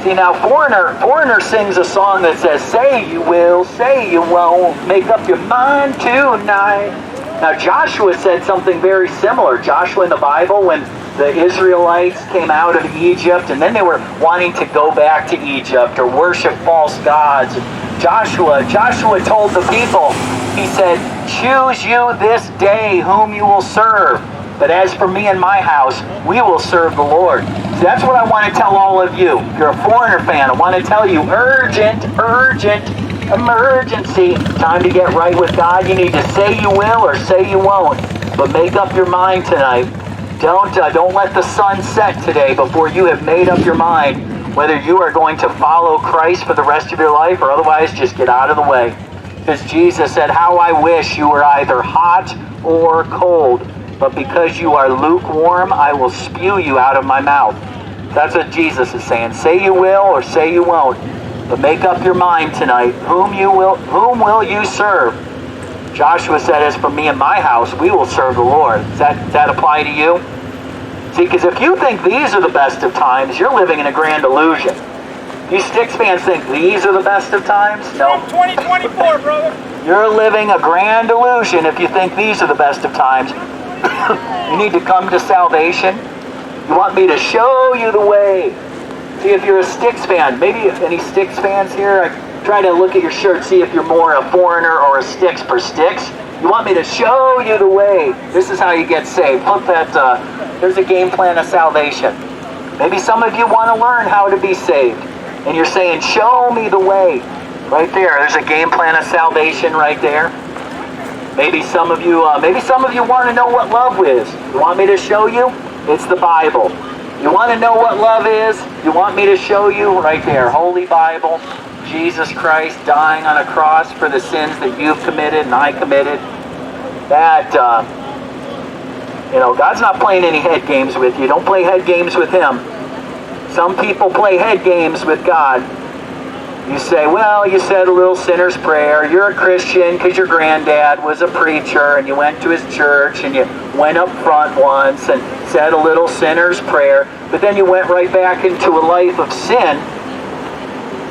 See, now Foreigner sings a song that says, say you will, say you won't, make up your mind tonight. Now Joshua said something very similar. Joshua in the Bible, when the Israelites came out of Egypt, and then they were wanting to go back to Egypt or worship false gods. Joshua told the people, he said, choose you this day whom you will serve. But as for me and my house, we will serve the Lord. So that's what I want to tell all of you. If you're a Foreigner fan, I want to tell you, urgent, emergency. Time to get right with God. You need to say you will or say you won't. But make up your mind tonight. Don't let the sun set today before you have made up your mind whether you are going to follow Christ for the rest of your life, or otherwise just get out of the way. Because Jesus said, how I wish you were either hot or cold. But because you are lukewarm, I will spew you out of my mouth. That's what Jesus is saying. Say you will or say you won't. But make up your mind tonight. Whom will you serve? Joshua said, as for me and my house, we will serve the Lord. Does that apply to you? See, because if you think these are the best of times, you're living in a grand illusion. You Styx fans think these are the best of times? No. 2024, brother. You're living a grand illusion if you think these are the best of times. You need to come to salvation. You want me to show you the way. See, if you're a Styx fan, maybe any Styx fans here, I try to look at your shirt, see if you're more a Foreigner or a Styx per Styx. You want me to show you the way. This is how you get saved. Put that, there's a game plan of salvation. Maybe some of you want to learn how to be saved. And you're saying, show me the way. Right there, there's a game plan of salvation right there. Maybe some of you want to know what love is. You want me to show you? It's the Bible. You want to know what love is? You want me to show you? Right there, Holy Bible, Jesus Christ dying on a cross for the sins that you've committed and I committed. That, God's not playing any head games with you. Don't play head games with Him. Some people play head games with God. You say, well, you said a little sinner's prayer. You're a Christian because your granddad was a preacher and you went to his church and you went up front once and said a little sinner's prayer. But then you went right back into a life of sin.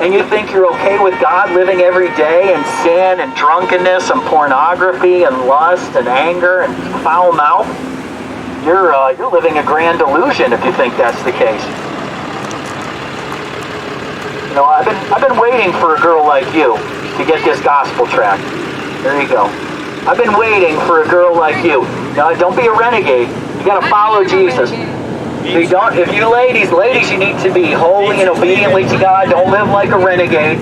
And you think you're okay with God living every day in sin and drunkenness and pornography and lust and anger and foul mouth? You're living a grand illusion if you think that's the case. I've been waiting for a girl like you to get this gospel tract. There you go. I've been waiting for a girl like you. Now, don't be a renegade. You got to follow Jesus. If you ladies, you need to be holy and obediently to God. Don't live like a renegade.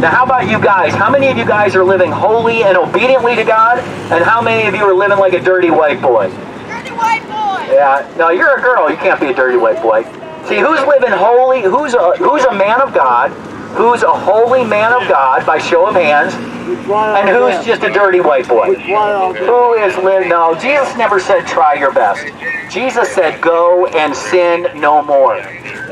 Now, how about you guys? How many of you guys are living holy and obediently to God? And how many of you are living like a dirty white boy? Dirty white boy! Yeah. No, you're a girl. You can't be a dirty white boy. See, who's living holy? Who's a man of God? Who's a holy man of God by show of hands? And who's just a dirty white boy? Who is living? No, Jesus never said try your best. Jesus said go and sin no more.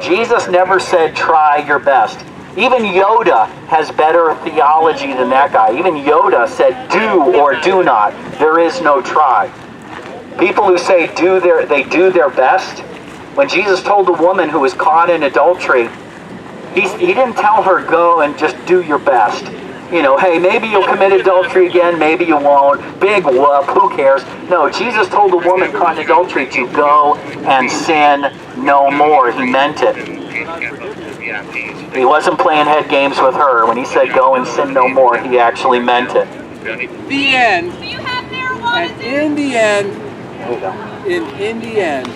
Jesus never said try your best. Even Yoda has better theology than that guy. Even Yoda said do or do not. There is no try. People who say they do their best. When Jesus told the woman who was caught in adultery, he didn't tell her go and just do your best. Hey, maybe you'll commit adultery again, maybe you won't. Big whoop, who cares? No, Jesus told the woman caught in adultery to go and sin no more. He meant it. He wasn't playing head games with her. When he said go and sin no more, he actually meant it. The end. Do you have marijuana? And in the end, There you go. in the end,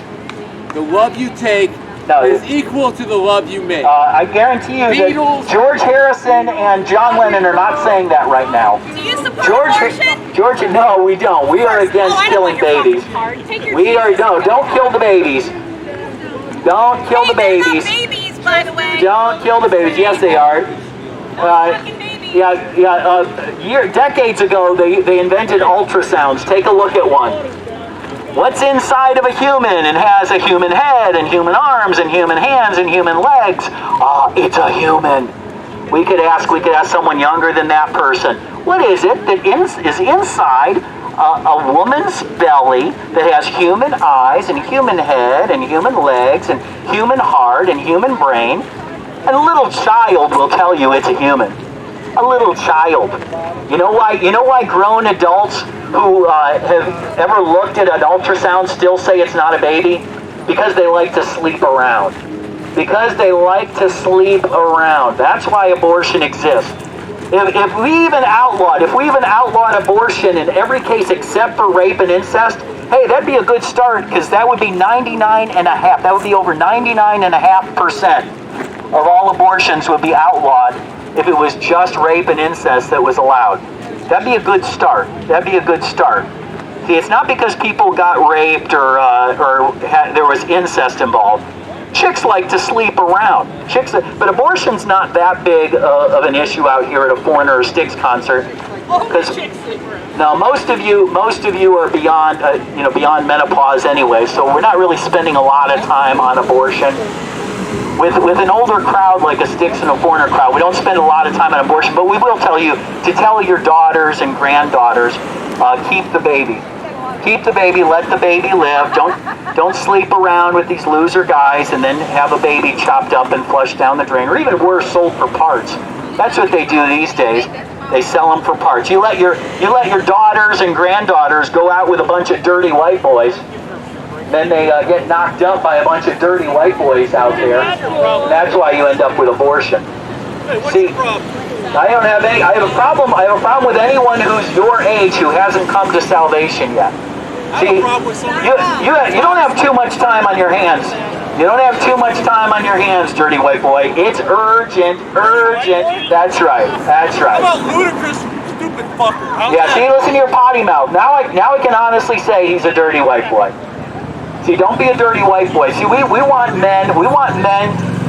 the love you take No, is equal to the love you make. I guarantee you Beatles. that George Harrison and John Lennon are not saying that right now. Do you support abortion? George, no, we don't. We are against killing babies. Don't kill the babies. Don't kill the They're babies. not babies, by the way. Don't kill the babies. Yes, they are. Fucking babies. Decades ago, they invented ultrasounds. Take a look at one. What's inside of a human and has a human head and human arms and human hands and human legs? It's a human. We could ask someone younger than that person. What is it that is inside a woman's belly that has human eyes and human head and human legs and human heart and human brain? And a little child will tell you it's a human. A little child. You know why grown adults who have ever looked at an ultrasound still say it's not a baby? Because they like to sleep around. Because they like to sleep around. That's why abortion exists. If we even outlawed abortion in every case except for rape and incest, hey, that'd be a good start, because that would be 99.5. That would be over 99.5% of all abortions would be outlawed if it was just rape and incest that was allowed. That'd be a good start. That'd be a good start. See, it's not because people got raped or there was incest involved. Chicks like to sleep around. But abortion's not that big of an issue out here at a Foreigner or Styx concert. Because now most of you are beyond beyond menopause anyway, so we're not really spending a lot of time on abortion. With an older crowd like a Styx and a Foreigner crowd, we don't spend a lot of time on abortion, but we will tell you to tell your daughters and granddaughters, keep the baby. Keep the baby, let the baby live. Don't sleep around with these loser guys and then have a baby chopped up and flushed down the drain, or even worse, sold for parts. That's what they do these days. They sell them for parts. You let your daughters and granddaughters go out with a bunch of dirty white boys. Then they get knocked up by a bunch of dirty white boys out there. And that's why you end up with abortion. See, I have a problem with anyone who's your age who hasn't come to salvation yet. See, you don't have too much time on your hands. You don't have too much time on your hands, dirty white boy. It's urgent. That's right. How about ludicrous, stupid fucker? Yeah, see, listen to your potty mouth. Now I can honestly say he's a dirty white boy. See, don't be a dirty white boy. See, we want men.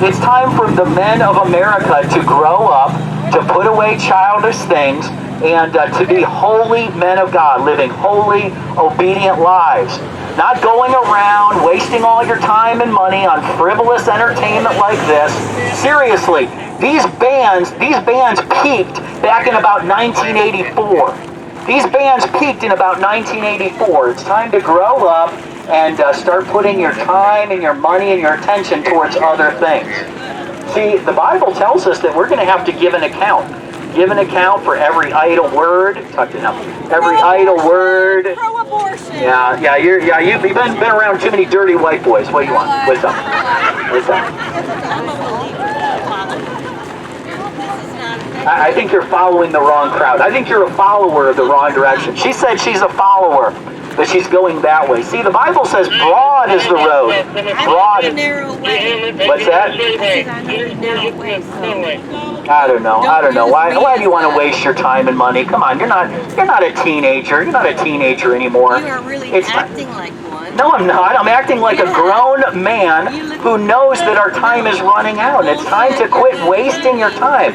It's time for the men of America to grow up, to put away childish things, and to be holy men of God, living holy, obedient lives. Not going around wasting all your time and money on frivolous entertainment like this. Seriously, these bands peaked back in about 1984. These bands peaked in about 1984. It's time to grow up and start putting your time and your money and your attention towards other things. See, the Bible tells us that we're going to have to give an account. Give an account for every idle word. Tuck it up. Every idle word. Pro-abortion. Yeah. You've been around too many dirty white boys. What do you want? What's up? I think you're following the wrong crowd. I think you're a follower of the wrong direction. She said she's a follower, but she's going that way. See, the Bible says broad is the road. Broad. What's that? I don't know. Why do you want to waste your time and money? Come on, you're not a teenager. You're not a teenager anymore. You are really acting like one. No, I'm not. I'm acting like a grown man who knows that our time is running out. And it's time to quit wasting your time.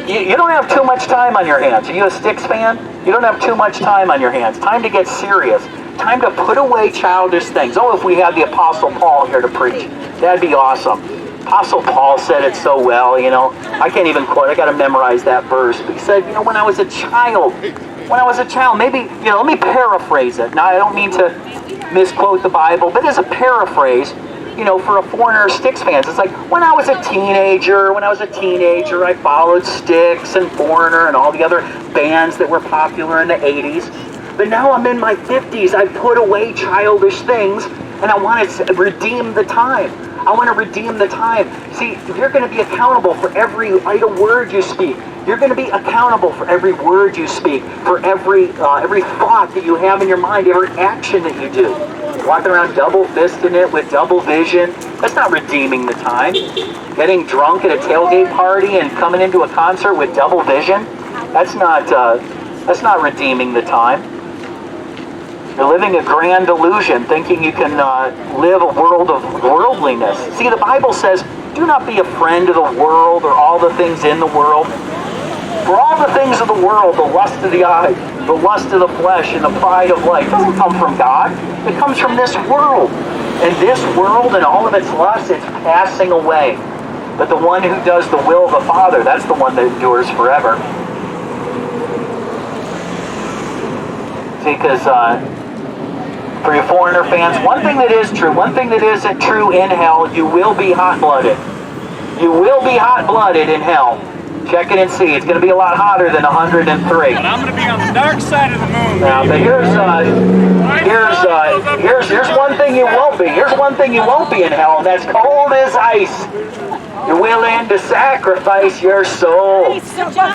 You don't have too much time on your hands. Are you a Styx fan? You don't have too much time on your hands. Time to get serious. Time to put away childish things. Oh, if we had the Apostle Paul here to preach, that'd be awesome. Apostle Paul said it so well, I can't even quote. I got to memorize that verse. But he said, when I was a child, maybe, let me paraphrase it. Now, I don't mean to misquote the Bible, but as a paraphrase, for a Foreigner or Styx fans, it's like, when I was a teenager, I followed Styx and Foreigner and all the other bands that were popular in the 80s. But now I'm in my 50s. I put away childish things, and I want to redeem the time. See, you're going to be accountable for every idle word you speak. You're going to be accountable for every word you speak, for every thought that you have in your mind, every action that you do. Walking around double-fisting it with double vision, that's not redeeming the time. Getting drunk at a tailgate party and coming into a concert with double vision, that's not redeeming the time. You're living a grand illusion, thinking you can live a world of worldliness. See, the Bible says, do not be a friend of the world or all the things in the world. For all the things of the world, the lust of the eye, the lust of the flesh, and the pride of life, doesn't come from God. It comes from this world. And this world and all of its lusts, it's passing away. But the one who does the will of the Father, that's the one that endures forever. See, because for your Foreigner fans, one thing that isn't true in hell, you will be hot-blooded. You will be hot-blooded in hell. Check it and see. It's going to be a lot hotter than 103. But I'm going to be on the dark side of the moon. Now, but here's one thing you won't be. Here's one thing you won't be in hell, and that's cold as ice. You're willing to sacrifice your soul.